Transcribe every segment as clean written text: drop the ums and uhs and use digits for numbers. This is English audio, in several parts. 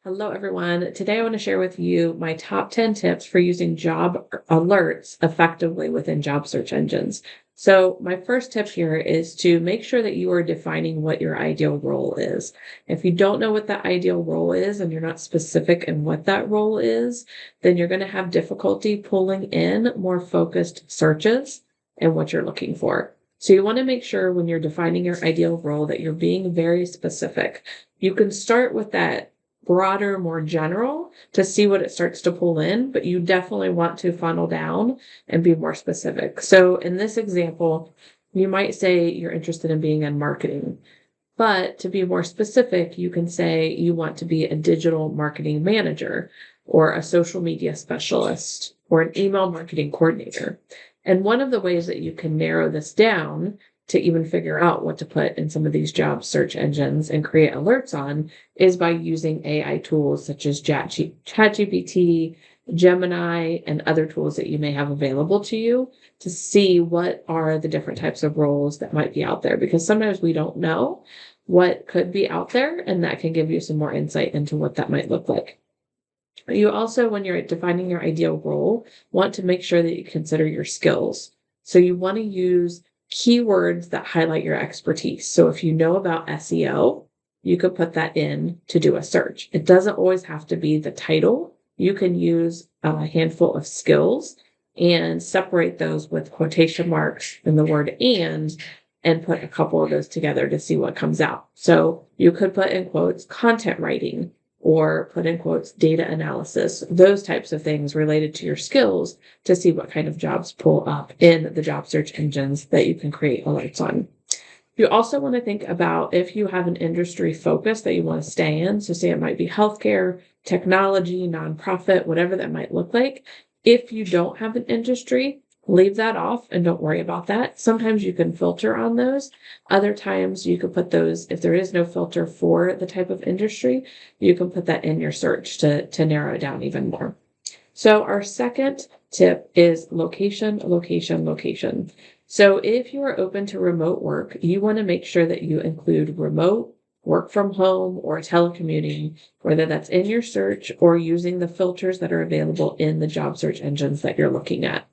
Hello, everyone. Today, I want to share with you my top 10 tips for using job alerts effectively within job search engines. So, my first tip here is to make sure that you are defining what your ideal role is. If you don't know what that ideal role is and you're not specific in what that role is, then you're going to have difficulty pulling in more focused searches and what you're looking for. So, you want to make sure when you're defining your ideal role that you're being very specific. You can start with that broader, more general to see what it starts to pull in, but you definitely want to funnel down and be more specific. So in this example, you might say you're interested in being in marketing, but to be more specific, you can say you want to be a digital marketing manager or a social media specialist or an email marketing coordinator. And one of the ways that you can narrow this down to even figure out what to put in some of these job search engines and create alerts on is by using AI tools such as ChatGPT, Gemini, and other tools that you may have available to you to see what are the different types of roles that might be out there. Because sometimes we don't know what could be out there, and that can give you some more insight into what that might look like. You also, when you're defining your ideal role, want to make sure that you consider your skills. So you want to use keywords that highlight your expertise. So if you know about SEO, you could put that in to do a search. It doesn't always have to be the title. You can use a handful of skills and separate those with quotation marks and the word and put a couple of those together to see what comes out. So you could put in quotes content writing or put in quotes data analysis, those types of things related to your skills to see what kind of jobs pull up in the job search engines that you can create alerts on. You also want to think about if you have an industry focus that you want to stay in. So say it might be healthcare, technology, nonprofit, whatever that might look like. If you don't have an industry, leave that off and don't worry about that. Sometimes you can filter on those. Other times you could put those, if there is no filter for the type of industry, you can put that in your search to narrow it down even more. So our second tip is location, location, location. So if you are open to remote work, you want to make sure that you include remote, work from home, or telecommuting, whether that's in your search or using the filters that are available in the job search engines that you're looking at.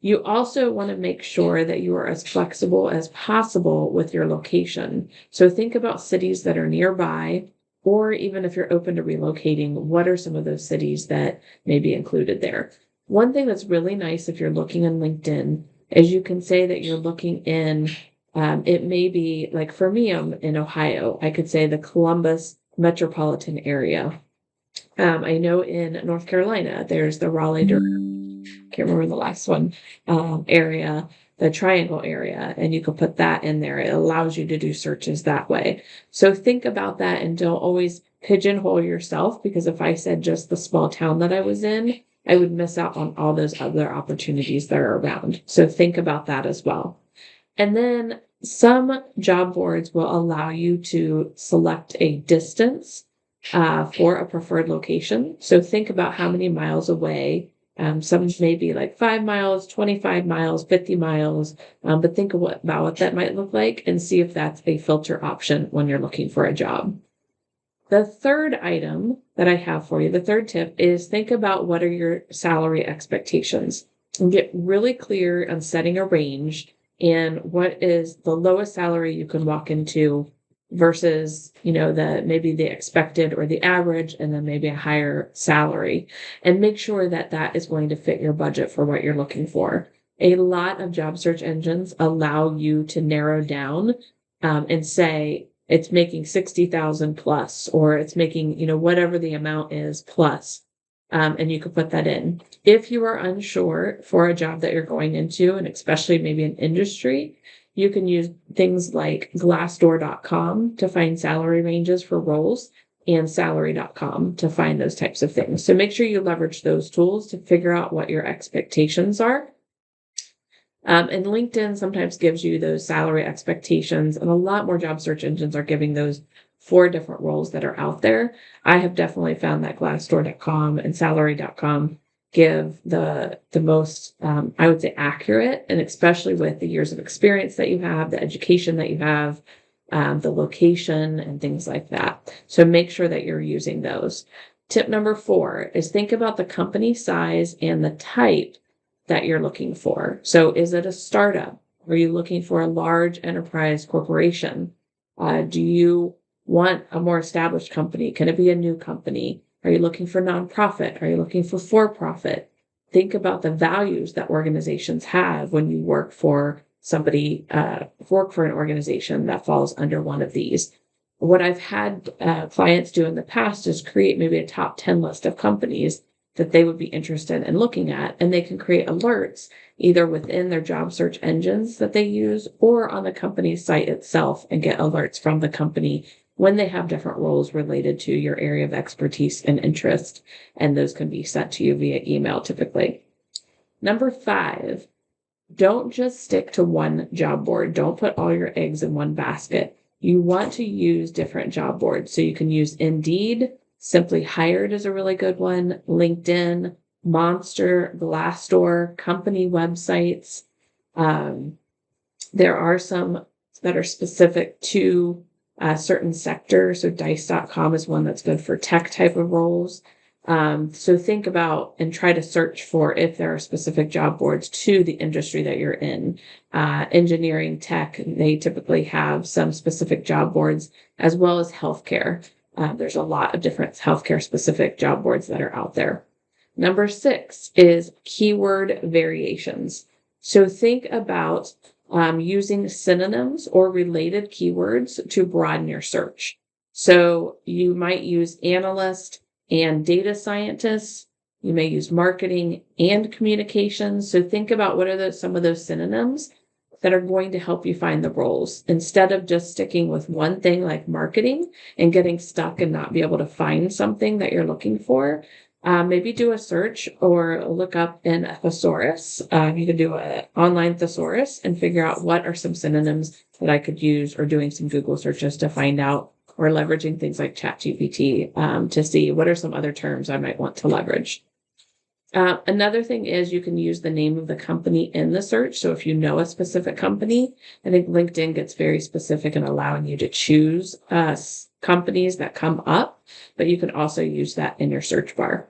You also want to make sure that you are as flexible as possible with your location. So think about cities that are nearby, or even if you're open to relocating, what are some of those cities that may be included there? One thing that's really nice if you're looking on LinkedIn is you can say that you're looking in, it may be like for me, I'm in Ohio. I could say the Columbus metropolitan area. I know in North Carolina, there's the Raleigh, can't remember the last one, area, the triangle area, and you can put that in there. It allows you to do searches that way. So think about that and don't always pigeonhole yourself, because if I said just the small town that I was in, I would miss out on all those other opportunities that are around. So think about that as well. And then some job boards will allow you to select a distance for a preferred location. So think about how many miles away. Some may be like 5 miles, 25 miles, 50 miles, but think about what that might look like and see if that's a filter option when you're looking for a job. The third item that I have for you, the third tip, is think about what are your salary expectations and get really clear on setting a range and what is the lowest salary you can walk into versus, the maybe the expected or the average, and then maybe a higher salary, and make sure that that is going to fit your budget for what you're looking for. A lot of job search engines allow you to narrow down and say it's making 60,000 plus, or it's making, whatever the amount is plus. And you could put that in. If you are unsure for a job that you're going into, and especially maybe an industry, you can use things like glassdoor.com to find salary ranges for roles and salary.com to find those types of things. So make sure you leverage those tools to figure out what your expectations are. And LinkedIn sometimes gives you those salary expectations, and a lot more job search engines are giving those for different roles that are out there. I have definitely found that glassdoor.com and salary.com give the most, I would say, accurate, and especially with the years of experience that you have, the education that you have, the location, and things like that. So make sure that you're using those. Tip number 4 is think about the company size and the type that you're looking for. So is it a startup? Are you looking for a large enterprise corporation? Do you want a more established company? Can it be a new company? Are you looking for nonprofit? Are you looking for profit? Think about the values that organizations have when you work for somebody, work for an organization that falls under one of these. What I've had clients do in the past is create maybe a top 10 list of companies that they would be interested in looking at, and they can create alerts either within their job search engines that they use or on the company's site itself, and get alerts from the company when they have different roles related to your area of expertise and interest, and those can be sent to you via email typically. Number 5, don't just stick to one job board. Don't put all your eggs in one basket. You want to use different job boards. So you can use Indeed, Simply Hired is a really good one, LinkedIn, Monster, Glassdoor, company websites. There are some that are specific to certain sectors. So dice.com is one that's good for tech type of roles. So think about and try to search for if there are specific job boards to the industry that you're in. Engineering, tech, they typically have some specific job boards, as well as healthcare. There's a lot of different healthcare specific job boards that are out there. Number 6 is keyword variations. So think about using synonyms or related keywords to broaden your search. So you might use analyst and data scientists. You may use marketing and communications. So think about what are some of those synonyms that are going to help you find the roles, instead of just sticking with one thing like marketing and getting stuck and not be able to find something that you're looking for. Maybe do a search or look up in a thesaurus. You could do an online thesaurus and figure out what are some synonyms that I could use, or doing some Google searches to find out, or leveraging things like ChatGPT to see what are some other terms I might want to leverage. Another thing is you can use the name of the company in the search. So if you know a specific company, I think LinkedIn gets very specific in allowing you to choose companies that come up, but you can also use that in your search bar.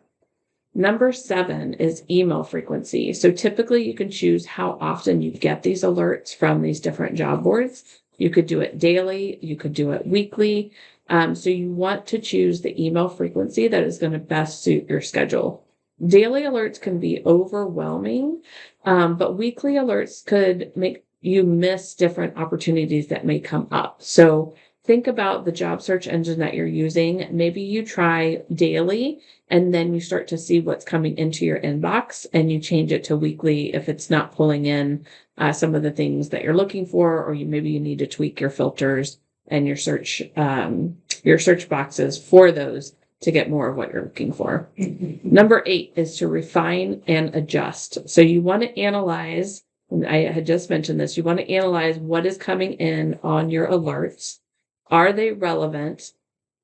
Number 7 is email frequency. So typically you can choose how often you get these alerts from these different job boards. You could do it daily, you could do it weekly. So you want to choose the email frequency that is going to best suit your schedule. Daily alerts can be overwhelming, but weekly alerts could make you miss different opportunities that may come up. So think about the job search engine that you're using. Maybe you try daily, and then you start to see what's coming into your inbox, and you change it to weekly if it's not pulling in some of the things that you're looking for, or maybe you need to tweak your filters and your search boxes for those to get more of what you're looking for. Number 8 is to refine and adjust. So you want to analyze, and I had just mentioned this, you want to analyze what is coming in on your alerts. Are they relevant?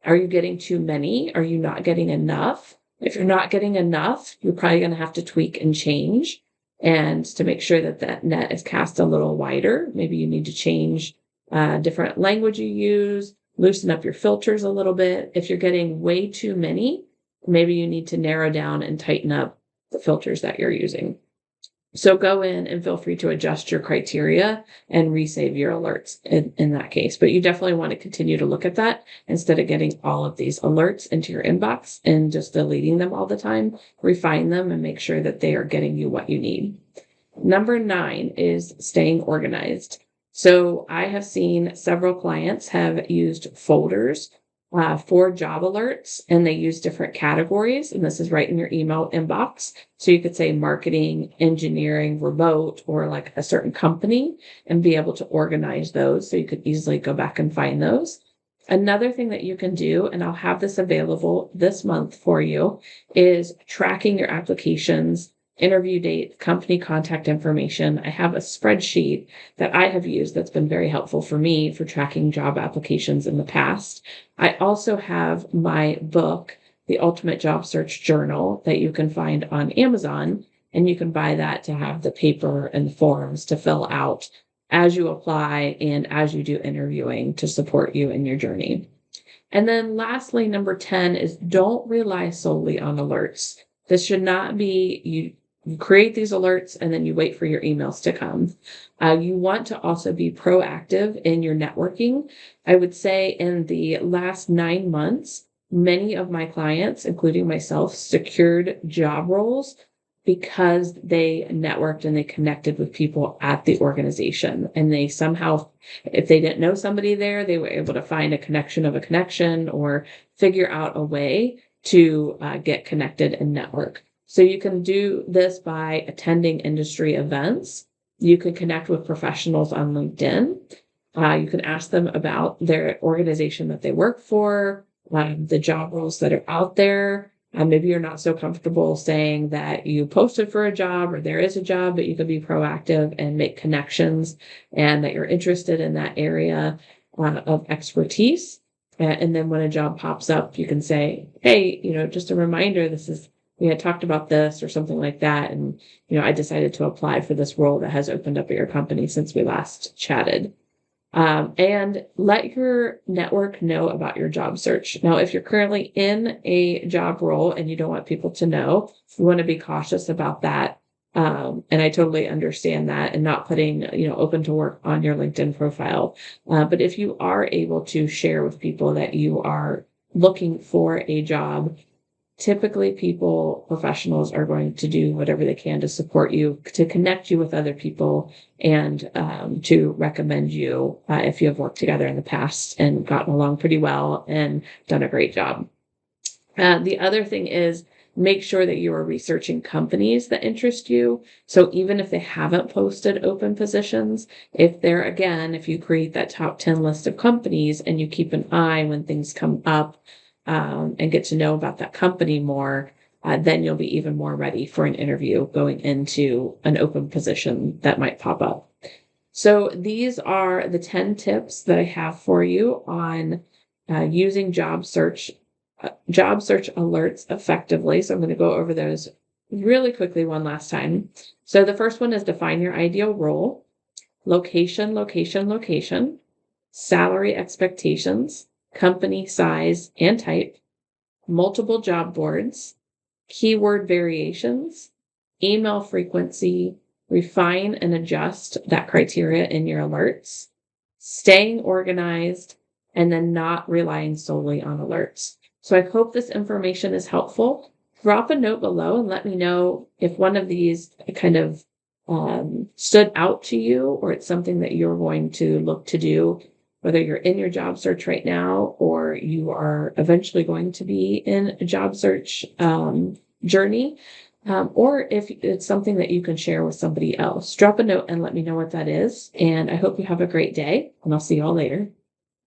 Are you getting too many? Are you not getting enough? If you're not getting enough, you're probably going to have to tweak and change. And to make sure that that net is cast a little wider, maybe you need to change different language you use, loosen up your filters a little bit. If you're getting way too many, maybe you need to narrow down and tighten up the filters that you're using. So go in and feel free to adjust your criteria and resave your alerts in that case. But you definitely want to continue to look at that instead of getting all of these alerts into your inbox and just deleting them all the time. Refine them and make sure that they are getting you what you need. Number 9 is staying organized. So I have seen several clients have used folders for job alerts, and they use different categories. And this is right in your email inbox. So you could say marketing, engineering, remote, or like a certain company, and be able to organize those. So you could easily go back and find those. Another thing that you can do, and I'll have this available this month for you, is tracking your applications, interview date, company contact information. I have a spreadsheet that I have used that's been very helpful for me for tracking job applications in the past. I also have my book, The Ultimate Job Search Journal, that you can find on Amazon, and you can buy that to have the paper and the forms to fill out as you apply and as you do interviewing to support you in your journey. And then lastly, number 10 is don't rely solely on alerts. This should not be you create these alerts and then you wait for your emails to come. You want to also be proactive in your networking. I would say in the last 9 months, many of my clients, including myself, secured job roles because they networked and they connected with people at the organization. And they somehow, if they didn't know somebody there, they were able to find a connection of a connection or figure out a way to get connected and network. So you can do this by attending industry events. You can connect with professionals on LinkedIn. You can ask them about their organization that they work for, the job roles that are out there. Maybe you're not so comfortable saying that you posted for a job or there is a job, but you can be proactive and make connections and that you're interested in that area of expertise. And then when a job pops up, you can say, hey, just a reminder, we had talked about this or something like that. And, I decided to apply for this role that has opened up at your company since we last chatted. And let your network know about your job search. Now, if you're currently in a job role and you don't want people to know, you want to be cautious about that. And I totally understand that, and not putting, open to work on your LinkedIn profile. But if you are able to share with people that you are looking for a job, typically professionals are going to do whatever they can to support you, to connect you with other people, and to recommend you if you have worked together in the past and gotten along pretty well and done a great job. The other thing is make sure that you are researching companies that interest you. So even if they haven't posted open positions, if you create that top 10 list of companies and you keep an eye when things come up, and get to know about that company more, then you'll be even more ready for an interview going into an open position that might pop up. So these are the 10 tips that I have for you on using job search alerts effectively. So I'm going to go over those really quickly one last time. So the first one is define your ideal role, location, salary expectations, company size and type, multiple job boards, keyword variations, email frequency, refine and adjust that criteria in your alerts, staying organized, and then not relying solely on alerts. So I hope this information is helpful. Drop a note below and let me know if one of these kind of stood out to you, or it's something that you're going to look to do, whether you're in your job search right now or you are eventually going to be in a job search journey, or if it's something that you can share with somebody else. Drop a note and let me know what that is. And I hope you have a great day, and I'll see you all later.